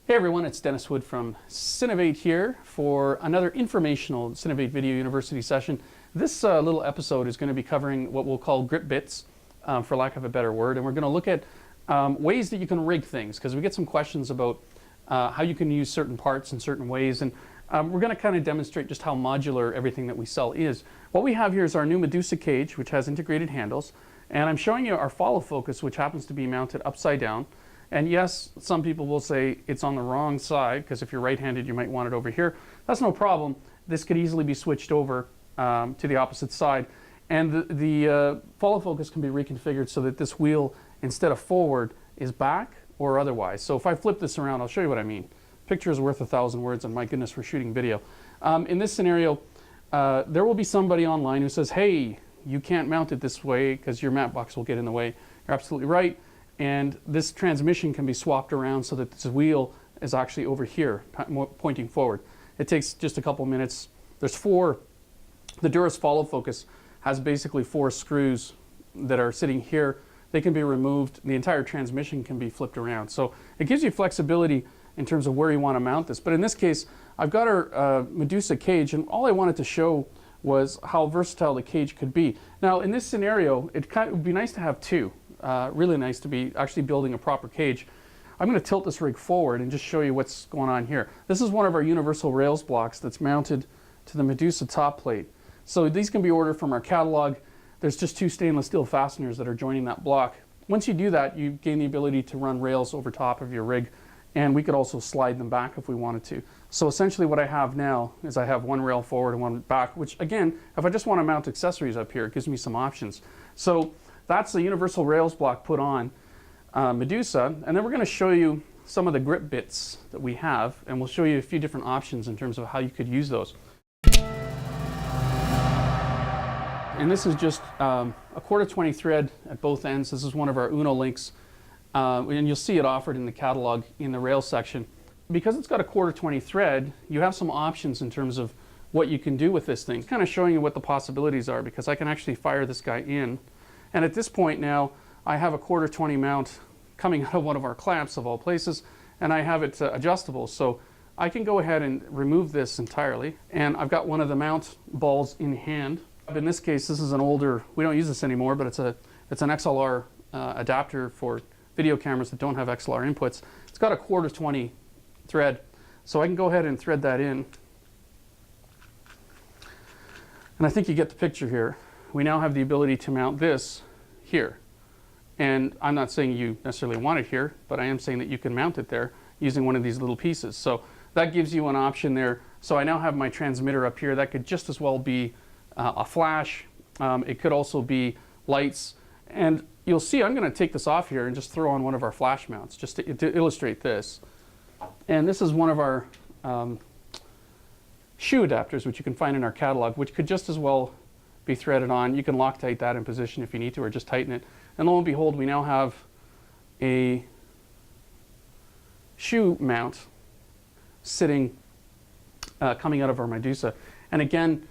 Hey everyone, it's Dennis Wood from Cinevate here for another informational Cinevate Video University session. This little episode is going to be covering what we'll call grip bits, for lack of a better word, and we're going to look at ways that you can rig things, because we get some questions about how you can use certain parts in certain ways, and we're going to kind of demonstrate just how modular everything that we sell is. What we have here is our new Medusa cage, which has integrated handles, and I'm showing you our follow focus, which happens to be mounted upside down. And yes, some people will say it's on the wrong side, because if you're right-handed, you might want it over here. That's no problem. This could easily be switched over to the opposite side. And the follow focus can be reconfigured so that this wheel, instead of forward, is back or otherwise. So if I flip this around, I'll show you what I mean. Picture is worth 1,000 words, and my goodness, we're shooting video. In this scenario, there will be somebody online who says, hey, you can't mount it this way because your mat box will get in the way. You're absolutely right. And this transmission can be swapped around so that this wheel is actually over here, pointing forward. It takes just a couple minutes. There's the Durus follow focus has basically 4 screws that are sitting here. They can be removed. The entire transmission can be flipped around. So it gives you flexibility in terms of where you want to mount this. But in this case, I've got our Medusa cage, and all I wanted to show was how versatile the cage could be. Now, in this scenario, it would be nice to have 2. Really nice to be actually building a proper cage. I'm going to tilt this rig forward and just show you what's going on here. This is one of our universal rails blocks that's mounted to the Medusa top plate. So these can be ordered from our catalog. There's just 2 stainless steel fasteners that are joining that block. Once you do that, you gain the ability to run rails over top of your rig, and we could also slide them back if we wanted to. So essentially what I have now is I have 1 rail forward and 1 back, which again, if I just want to mount accessories up here, it gives me some options. So that's the universal rails block put on Medusa, and then we're going to show you some of the grip bits that we have, and we'll show you a few different options in terms of how you could use those. And this is just a 1/4-20 thread at both ends. This is one of our Uno links, and you'll see it offered in the catalog in the rail section. Because it's got a 1/4-20 thread, you have some options in terms of what you can do with this thing. Kind of showing you what the possibilities are, because I can actually fire this guy in. And at this point now, I have a 1/4-20 mount coming out of one of our clamps of all places, and I have it adjustable. So I can go ahead and remove this entirely. And I've got one of the mount balls in hand. In this case, this is an older, we don't use this anymore, but it's an XLR adapter for video cameras that don't have XLR inputs. It's got a 1/4-20 thread. So I can go ahead and thread that in. And I think you get the picture here. We now have the ability to mount this here. And I'm not saying you necessarily want it here, but I am saying that you can mount it there using one of these little pieces. So that gives you an option there. So I now have my transmitter up here. That could just as well be a flash. It could also be lights. And you'll see I'm going to take this off here and just throw on one of our flash mounts just to illustrate this. And this is one of our shoe adapters, which you can find in our catalog, which could just as well be threaded on. You can Loctite that in position if you need to, or just tighten it. And lo and behold, we now have a shoe mount sitting, coming out of our Medusa. And again,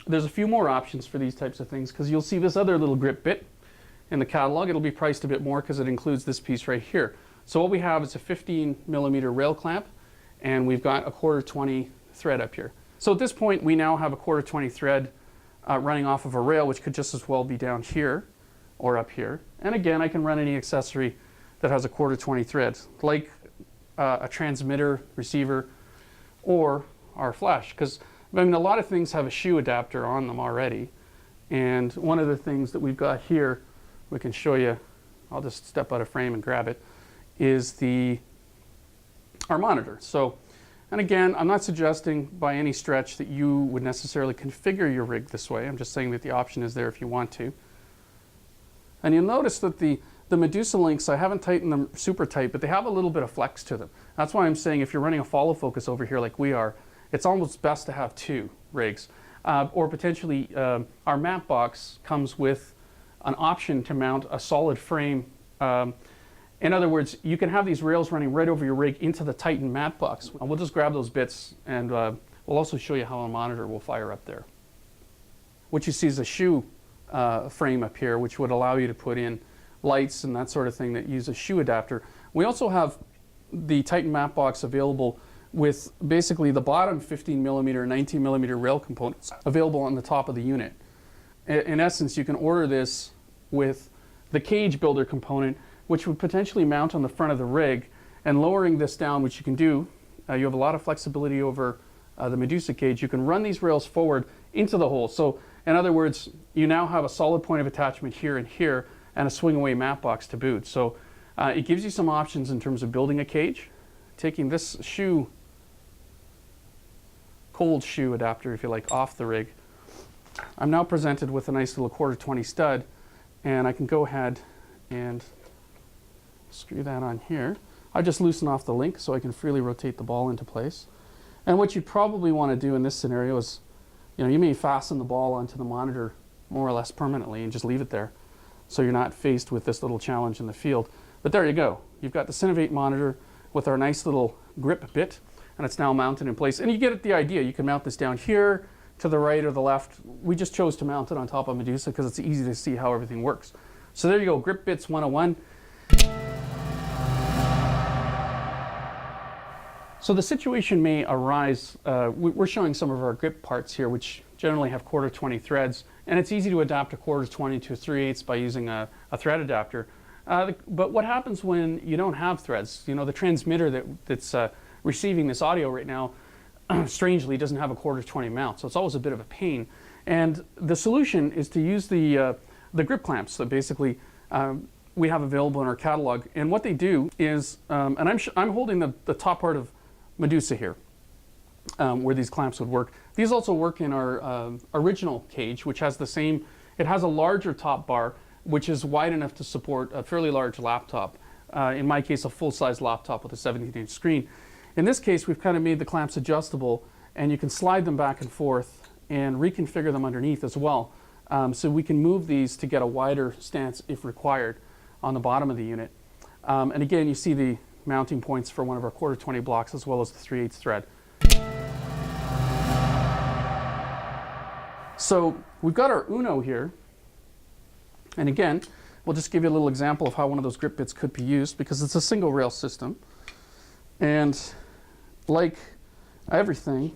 there's a few more options for these types of things, because you'll see this other little grip bit in the catalog. It'll be priced a bit more because it includes this piece right here. So what we have is a 15mm rail clamp, and we've got a 1/4-20 thread up here. So at this point, we now have a 1/4-20 thread running off of a rail, which could just as well be down here or up here. And again, I can run any accessory that has a 1/4-20 thread, like a transmitter, receiver, or our flash. Because I mean, a lot of things have a shoe adapter on them already. And one of the things that we've got here, we can show you, I'll just step out of frame and grab it, is our monitor. So, and again, I'm not suggesting by any stretch that you would necessarily configure your rig this way. I'm just saying that the option is there if you want to. And you'll notice that the Medusa links, I haven't tightened them super tight, but they have a little bit of flex to them. That's why I'm saying if you're running a follow focus over here like we are, it's almost best to have 2 rigs. Or potentially, our mat box comes with an option to mount a solid frame. In other words, you can have these rails running right over your rig into the tightened mat box. And we'll just grab those bits, and we'll also show you how a monitor will fire up there. What you see is a shoe frame up here, which would allow you to put in lights and that sort of thing that use a shoe adapter. We also have the Titan map box available with basically the bottom 15 millimeter and 19 millimeter rail components available on the top of the unit. In essence, you can order this with the cage builder component, which would potentially mount on the front of the rig, and lowering this down, which you can do. You have a lot of flexibility over the Medusa cage. You can run these rails forward into the hole. So in other words, you now have a solid point of attachment here and here, and a swing away map box to boot. So it gives you some options in terms of building a cage. Taking this shoe, cold shoe adapter, if you like, off the rig, I'm now presented with a nice little 1/4-20 stud, and I can go ahead and screw that on here. I just loosen off the link so I can freely rotate the ball into place. And what you probably want to do in this scenario is, you may fasten the ball onto the monitor more or less permanently and just leave it there, so you're not faced with this little challenge in the field. But there you go. You've got the Cinevate monitor with our nice little grip bit, and it's now mounted in place. And you get the idea. You can mount this down here, to the right or the left. We just chose to mount it on top of Medusa because it's easy to see how everything works. So there you go, Grip Bits 101. So the situation may arise, we're showing some of our grip parts here, which generally have 1/4-20 threads, and it's easy to adapt a 1/4-20 to a 3/8 by using a thread adapter. But what happens when you don't have threads? The transmitter that's receiving this audio right now strangely doesn't have a 1/4-20 mount, so it's always a bit of a pain. And the solution is to use the grip clamps that basically we have available in our catalog. And what they do is, and I'm holding the top part of Medusa here, where these clamps would work. These also work in our original cage, which has the same, it has a larger top bar, which is wide enough to support a fairly large laptop. In my case, a full-size laptop with a 17-inch screen. In this case, we've kind of made the clamps adjustable, and you can slide them back and forth and reconfigure them underneath as well. So we can move these to get a wider stance if required on the bottom of the unit. And again, you see the mounting points for one of our 1/4-20 blocks as well as the 3/8 thread. So we've got our Uno here. And again, we'll just give you a little example of how one of those grip bits could be used, because it's a single rail system. And like everything,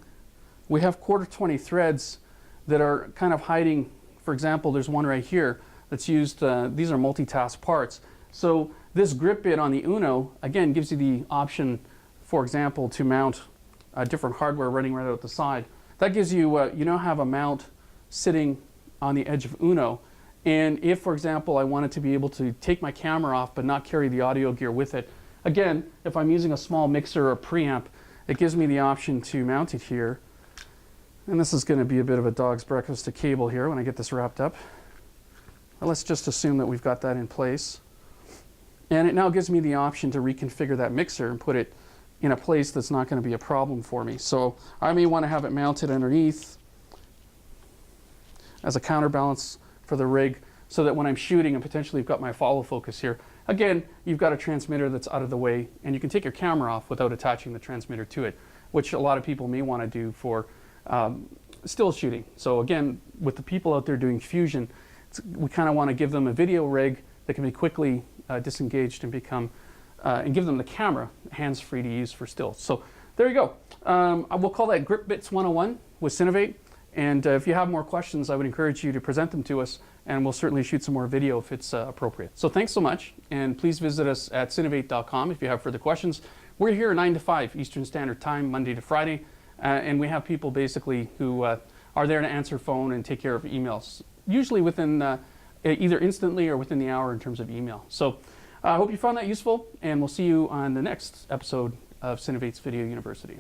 we have 1/4-20 threads that are kind of hiding. For example, there's one right here that's used, these are multitask parts. So this grip bit on the Uno, again, gives you the option, for example, to mount different hardware running right out the side. That gives you, you now have a mount sitting on the edge of Uno. And if, for example, I wanted to be able to take my camera off but not carry the audio gear with it, again, if I'm using a small mixer or preamp, it gives me the option to mount it here. And this is going to be a bit of a dog's breakfast to cable here when I get this wrapped up. But let's just assume that we've got that in place. And it now gives me the option to reconfigure that mixer and put it in a place that's not going to be a problem for me. So I may want to have it mounted underneath as a counterbalance for the rig, so that when I'm shooting and potentially I've got my follow focus here, again, you've got a transmitter that's out of the way, and you can take your camera off without attaching the transmitter to it, which a lot of people may want to do for still shooting. So again, with the people out there doing fusion, we kind of want to give them a video rig that can be quickly disengaged and and give them the camera hands-free to use for stills. So there you go. We'll call that Grip Bits 101 with Cinevate. And if you have more questions, I would encourage you to present them to us, and we'll certainly shoot some more video if it's appropriate. So thanks so much, and please visit us at Cinevate.com if you have further questions. We're here 9 to 5 Eastern Standard Time, Monday to Friday, and we have people basically who are there to answer phone and take care of emails, usually within either instantly or within the hour in terms of email. So I hope you found that useful, and we'll see you on the next episode of Cinevate's Video University.